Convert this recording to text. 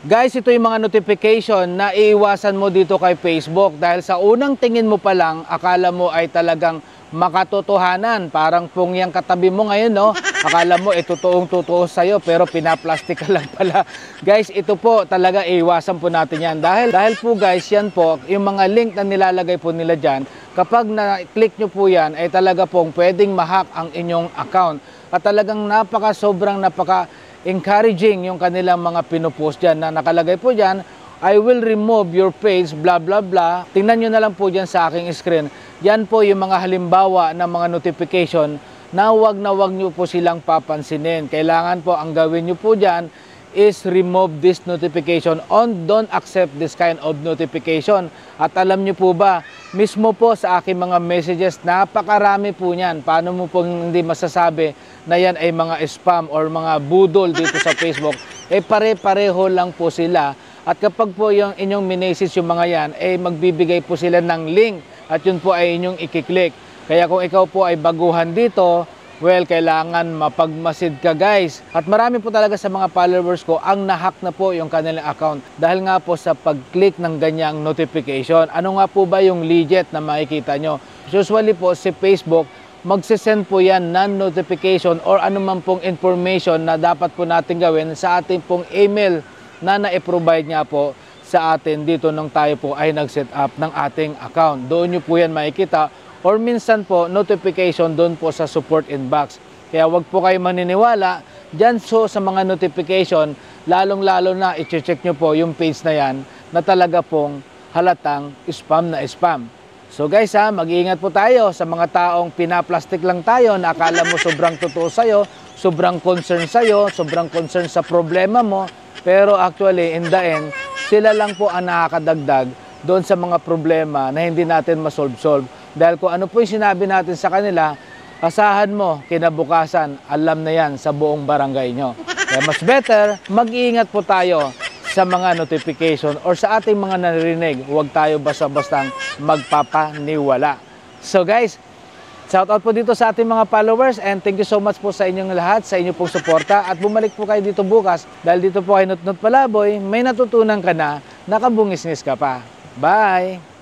Guys, ito yung mga notification na iiwasan mo dito kay Facebook dahil sa unang tingin mo pa lang, akala mo ay talagang makatotohanan. Parang pong yung katabi mo ngayon, no? Akala mo totoong-totoo sa'yo pero pinaplastic ka lang pala. Guys, ito po talaga iiwasan po natin yan. Dahil po guys, yan po, yung mga link na nilalagay po nila dyan, kapag na-click nyo po yan, ay talaga pong pwedeng ma-hack ang inyong account. At talagang sobrang encouraging yung kanilang mga pinopost dyan na nakalagay po dyan, I will remove your page, blah blah blah. Tingnan nyo na lang po dyan sa aking screen. Yan po yung mga halimbawa ng mga notification na wag nyo po silang papansinin. Kailangan po ang gawin nyo po dyan is remove this notification on, don't accept this kind of notification. At alam nyo po ba, mismo po sa aking mga messages, napakarami po niyan. Paano mo po hindi masasabi na yan ay mga spam or mga budol dito sa Facebook? Pare-pareho lang po sila. At kapag po yung inyong minessage yung mga yan, magbibigay po sila ng link at yun po ay inyong ikiklik. Kaya kung ikaw po ay baguhan dito, well, kailangan mapagmasid ka guys. At marami po talaga sa mga followers ko ang nahack na po yung kanilang account dahil nga po sa pag-click ng ganyang notification. Ano nga po ba yung legit na makikita nyo? Usually po si Facebook, magsisend po yan ng notification or anuman pong information na dapat po natin gawin sa ating pong email na na-provide niya po sa atin dito nung tayo po ay nag-set up ng ating account. Doon nyo po yan makikita. Or minsan po, notification doon po sa support inbox. Kaya wag po kayo maniniwala dyan sa mga notification, lalong-lalo na i-check nyo po yung page na yan na talaga pong halatang spam na spam. So guys mag-iingat po tayo sa mga taong pinaplastic lang tayo na akala mo sobrang totoo sa'yo, sobrang concern sa'yo, sobrang concern sa problema mo, pero actually in the end, sila lang po ang nakakadagdag doon sa mga problema na hindi natin masolve-solve. Dahil kung ano po yung sinabi natin sa kanila, asahan mo, kinabukasan, alam na yan sa buong barangay nyo. Kaya mas better, mag-iingat po tayo sa mga notification or sa ating mga narinig. Huwag tayo basta-bastang magpapaniwala. So guys, shout out po dito sa ating mga followers and thank you so much po sa inyong lahat, sa inyong pong suporta. At bumalik po kayo dito bukas dahil dito po kay Nutnut Palaboy, may natutunan ka na, nakabungis-ngis ka pa. Bye!